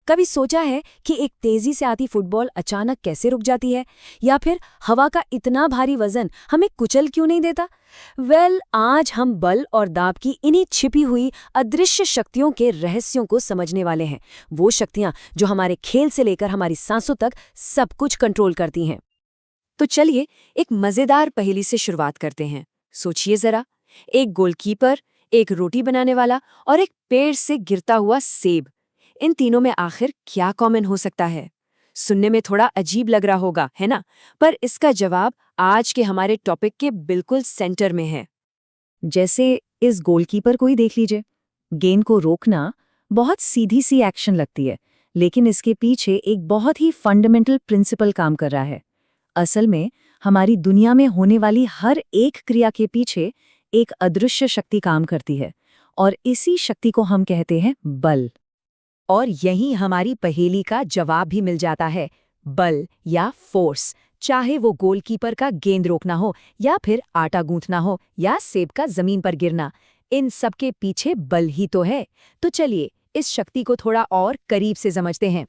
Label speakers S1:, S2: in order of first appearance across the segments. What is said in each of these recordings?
S1: कभी सोचा है कि एक तेजी से आती फुटबॉल अचानक कैसे रुक जाती है, या फिर हवा का इतना भारी वजन हमें कुचल क्यों नहीं देता? आज हम बल और दाब की इन्हीं छिपी हुई अदृश्य शक्तियों के रहस्यों को समझने वाले हैं। वो शक्तियां जो हमारे खेल से लेकर हमारी सांसों तक सब कुछ कंट्रोल करती हैं। तो चलिए एक मजेदार पहेली से शुरुआत करते हैं। सोचिए जरा, एक गोलकीपर, एक रोटी बनाने वाला और एक पेड़ से गिरता हुआ सेब, इन तीनों में आखिर क्या कॉमन हो सकता है? सुनने में थोड़ा अजीब लग रहा होगा, है ना? पर इसका जवाब आज के हमारे टॉपिक के बिल्कुल सेंटर में है।
S2: जैसे इस गोलकीपर को ही देख लीजिए। गेंद को रोकना बहुत सीधी सी एक्शन लगती है, लेकिन इसके पीछे एक बहुत ही फंडामेंटल प्रिंसिपल काम कर रहा है। असल में हमारी दुनिया में होने वाली हर एक क्रिया के पीछे एक अदृश्य शक्ति काम करती है, और इसी शक्ति को हम कहते हैं बल।
S1: और यही हमारी पहेली का जवाब भी मिल जाता है। बल या फोर्स, चाहे वो गोलकीपर का गेंद रोकना हो, या फिर आटा गूंथना हो, या सेब का जमीन पर गिरना, इन सब के पीछे बल ही तो है। तो चलिए इस शक्ति को थोड़ा और करीब से समझते हैं।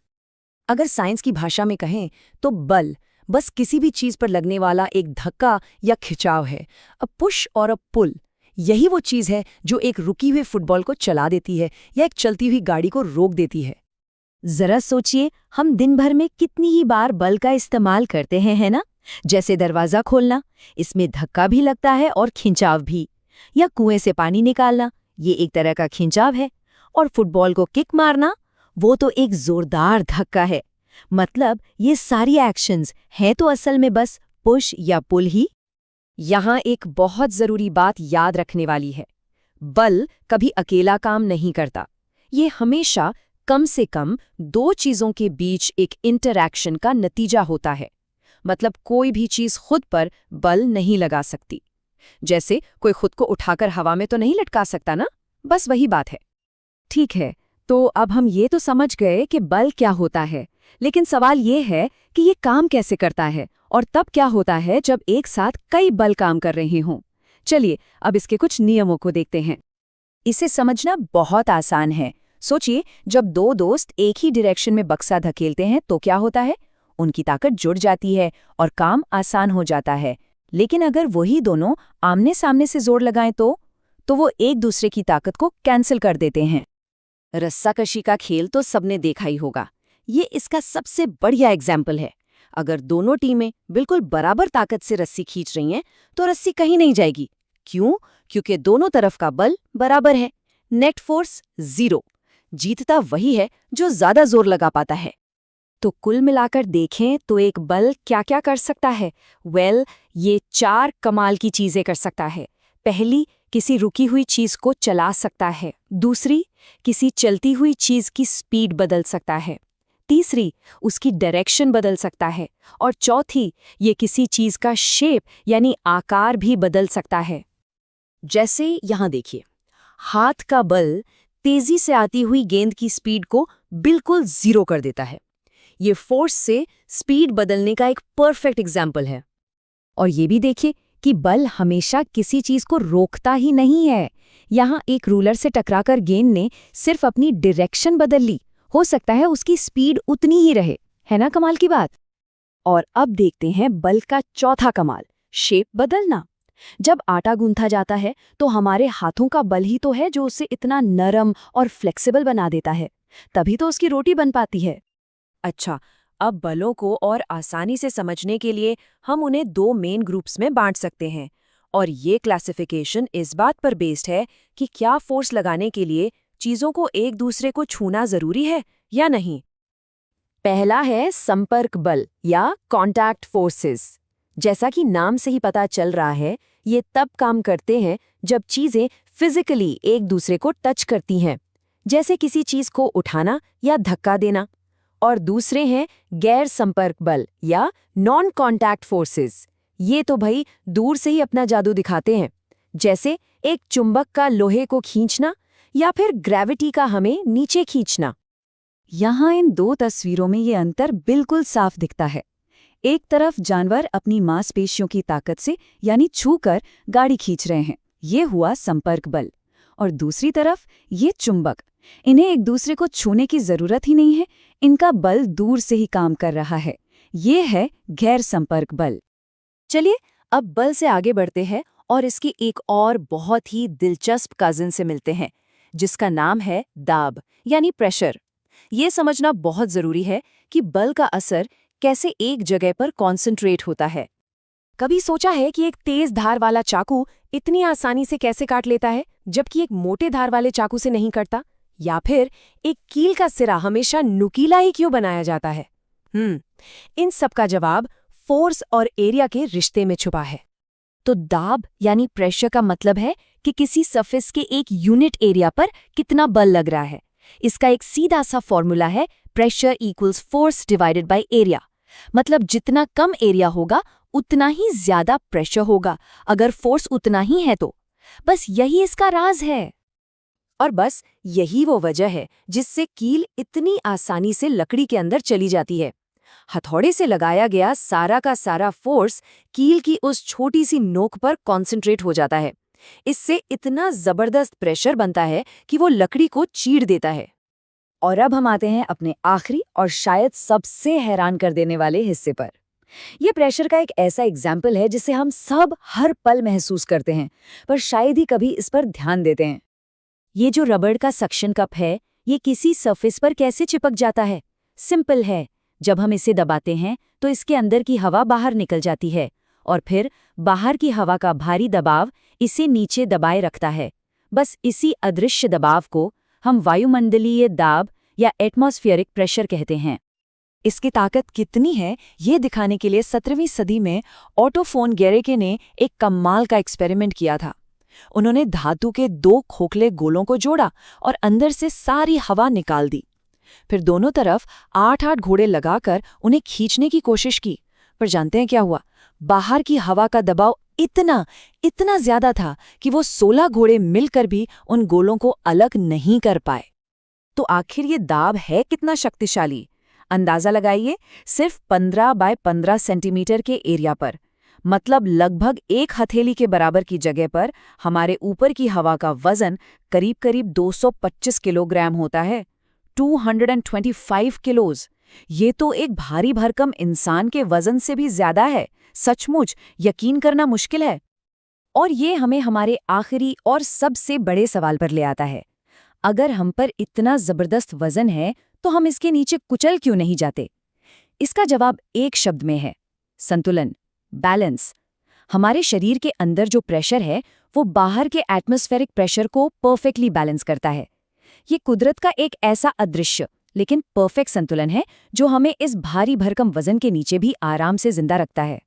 S1: अगर साइंस की भाषा में कहें तो बल बस किसी भी चीज पर लगने वाला एक धक्का या खिंचाव है, अ पुश और अ पुल। यही वो चीज है जो एक रुकी हुई फुटबॉल को चला देती है या एक चलती हुई गाड़ी को रोक देती है। जरा सोचिए, हम दिन भर में कितनी ही बार बल का इस्तेमाल करते हैं, है ना? जैसे दरवाजा खोलना, इसमें धक्का भी लगता है और खिंचाव भी। या कुएं से पानी निकालना, ये एक तरह का खिंचाव है। और फुटबॉल को किक मारना, वो तो एक जोरदार धक्का है। मतलब ये सारी एक्शंस हैं तो असल में बस पुश या पुल ही। यहाँ एक बहुत जरूरी बात याद रखने वाली है। बल कभी अकेला काम नहीं करता। ये हमेशा कम से कम दो चीजों के बीच एक इंटरैक्शन का नतीजा होता है। मतलब कोई भी चीज खुद पर बल नहीं लगा सकती। जैसे कोई खुद को उठाकर हवा में तो नहीं लटका सकता ना, बस वही बात है। ठीक है, तो अब हम ये तो समझ गए कि बल क्या होता है, लेकिन सवाल ये है कि ये काम कैसे करता है, और तब क्या होता है जब एक साथ कई बल काम कर रहे हों। चलिए अब इसके कुछ नियमों को देखते हैं। इसे समझना बहुत आसान है। सोचिए, जब दो दोस्त एक ही डायरेक्शन में बक्सा धकेलते हैं तो क्या होता है? उनकी ताकत जुड़ जाती है और काम आसान हो जाता है। लेकिन अगर वही दोनों आमने सामने से जोर लगाएं तो वो एक दूसरे की ताकत को कैंसिल कर देते हैं। रस्साकशी का खेल तो सबने देखा ही होगा। ये इसका सबसे बढ़िया एग्जाम्पल है। अगर दोनों टीमें बिल्कुल बराबर ताकत से रस्सी खींच रही हैं तो रस्सी कहीं नहीं जाएगी। क्यों? क्योंकि दोनों तरफ का बल बराबर है। Net force 0। जीतता वही है जो ज्यादा जोर लगा पाता है। तो कुल मिलाकर देखें तो एक बल क्या क्या कर सकता है? ये 4 कमाल की चीजें कर सकता है। पहली, किसी रुकी हुई चीज को चला सकता है। दूसरी, किसी चलती हुई चीज की स्पीड बदल सकता है। तीसरी, उसकी डायरेक्शन बदल सकता है। और चौथी, ये किसी चीज का शेप यानी आकार भी बदल सकता है। जैसे यहाँ देखिए, हाथ का बल तेजी से आती हुई गेंद की स्पीड को बिल्कुल 0 कर देता है। ये फोर्स से स्पीड बदलने का एक परफेक्ट एग्जाम्पल है। और ये भी देखिए कि बल हमेशा किसी चीज को रोकता ही नहीं है। यहाँ एक रूलर से टकराकर गेंद ने सिर्फ अपनी डायरेक्शन बदल ली, हो सकता है उसकी स्पीड उतनी ही रहे। है ना कमाल की बात? और अब देखते हैं बल का चौथा कमाल, शेप बदलना। जब आटा गूंथा जाता है तो हमारे हाथों का बल ही तो है जो उसे इतना नरम और फ्लेक्सिबल बना देता है। तभी तो उसकी रोटी बन पाती है। अच्छा, अब बलों को और आसानी से समझने के लिए हम उन्हें 2 मेन ग्रुप्स में बांट सकते हैं। और ये क्लासिफिकेशन इस बात पर बेस्ड है कि क्या फोर्स लगाने के लिए चीजों को एक दूसरे को छूना जरूरी है या नहीं। पहला है संपर्क बल या कॉन्टैक्ट फोर्सेस। जैसा कि नाम से ही पता चल रहा है, ये तब काम करते हैं जब चीजें फिजिकली एक दूसरे को टच करती हैं, जैसे किसी चीज को उठाना या धक्का देना। और दूसरे हैं गैर संपर्क बल या नॉन कॉन्टैक्ट फोर्सेस। ये तो भाई दूर से ही अपना जादू दिखाते हैं, जैसे एक चुंबक का लोहे को खींचना या फिर ग्रेविटी का हमें नीचे खींचना। यहाँ इन 2 तस्वीरों में ये अंतर बिल्कुल साफ दिखता है। एक तरफ जानवर अपनी मांसपेशियों की ताकत से यानी छूकर गाड़ी खींच रहे हैं, ये हुआ संपर्क बल। और दूसरी तरफ ये चुंबक, इन्हें एक दूसरे को छूने की जरूरत ही नहीं है,
S2: इनका बल दूर से ही काम कर रहा है। ये है गैर संपर्क बल। चलिए अब बल से आगे बढ़ते हैं और इसकी एक और बहुत ही दिलचस्प कजिन से मिलते हैं, जिसका नाम है दाब यानी प्रेशर। ये समझना बहुत जरूरी है कि बल का असर कैसे एक जगह पर कॉन्सेंट्रेट होता है।
S1: कभी सोचा है कि एक तेज धार वाला चाकू इतनी आसानी से कैसे काट लेता है, जबकि एक मोटे धार वाले चाकू से नहीं कटता? या फिर एक कील का सिरा हमेशा नुकीला ही क्यों बनाया जाता है? इन सब का जवाब फोर्स और एरिया के रिश्ते में छुपा है।
S2: तो दाब यानी प्रेशर का मतलब है कि किसी सरफेस के एक यूनिट एरिया पर कितना बल लग रहा है। इसका एक सीधा सा फॉर्मूला है, pressure equals force divided by area. मतलब जितना कम एरिया होगा उतना ही ज्यादा प्रेशर होगा, अगर फोर्स उतना ही है तो। बस यही इसका राज है।
S1: और बस यही वो वजह है जिससे कील इतनी आसानी से लकड़ी के अंदर चली जाती है। हथौड़े से लगाया गया सारा का सारा फोर्स कील की उस छोटी सी नोक पर कॉन्सेंट्रेट हो जाता है। इससे इतना जबरदस्त प्रेशर बनता है कि वो लकड़ी को चीर देता है।
S2: और अब हम आते हैं अपने आखिरी और शायद सबसे हैरान कर देने वाले हिस्से पर। ये प्रेशर का एक ऐसा एग्जाम्पल है जिसे हम सब हर पल महसूस करते हैं, पर शायद ही कभी इस पर ध्यान देते हैं। ये जो रबड़ का सक्शन कप है, ये किसी सरफेस पर कैसे चिपक जाता है? सिंपल है। जब हम इसे दबाते हैं तो इसके अंदर की हवा बाहर निकल जाती है और फिर बाहर की हवा का भारी दबाव इसे नीचे दबाए रखता है। बस इसी अदृश्य दबाव को हम वायुमंडलीय दाब या एटमॉस्फेरिक प्रेशर कहते हैं।
S1: इसकी ताकत कितनी है ये दिखाने के लिए 17वीं सदी में ऑटो फोन गेरेके ने एक कमाल का एक्सपेरिमेंट किया था। उन्होंने धातु के 2 खोखले गोलों को जोड़ा और अंदर से सारी हवा निकाल दी। फिर दोनों तरफ 8-8 घोड़े लगाकर उन्हें खींचने की कोशिश की। पर जानते हैं क्या हुआ? बाहर की हवा का दबाव इतना ज्यादा था कि वो 16 घोड़े मिलकर भी उन गोलों को अलग नहीं कर पाए। तो आखिर ये दाब है कितना शक्तिशाली? अंदाजा लगाइए, सिर्फ 15 बाय 15 सेंटीमीटर के एरिया पर, मतलब लगभग 1 हथेली के बराबर की जगह पर हमारे ऊपर की हवा का वजन करीब 225 किलोग्राम होता है। 225 किलोज। ये तो एक भारी भरकम इंसान के वजन से भी ज्यादा है। सचमुच यकीन करना मुश्किल है।
S2: और ये हमें हमारे आखिरी और सबसे बड़े सवाल पर ले आता है। अगर हम पर इतना जबरदस्त वजन है तो हम इसके नीचे कुचल क्यों नहीं जाते? इसका जवाब एक शब्द में है, संतुलन, बैलेंस। हमारे शरीर के अंदर जो प्रेशर है वो बाहर के एटमॉस्फेरिक प्रेशर को परफेक्टली बैलेंस करता है। ये कुदरत का एक ऐसा अदृश्य लेकिन परफेक्ट संतुलन है जो हमें इस भारी भरकम वजन के नीचे भी आराम से जिंदा रखता है।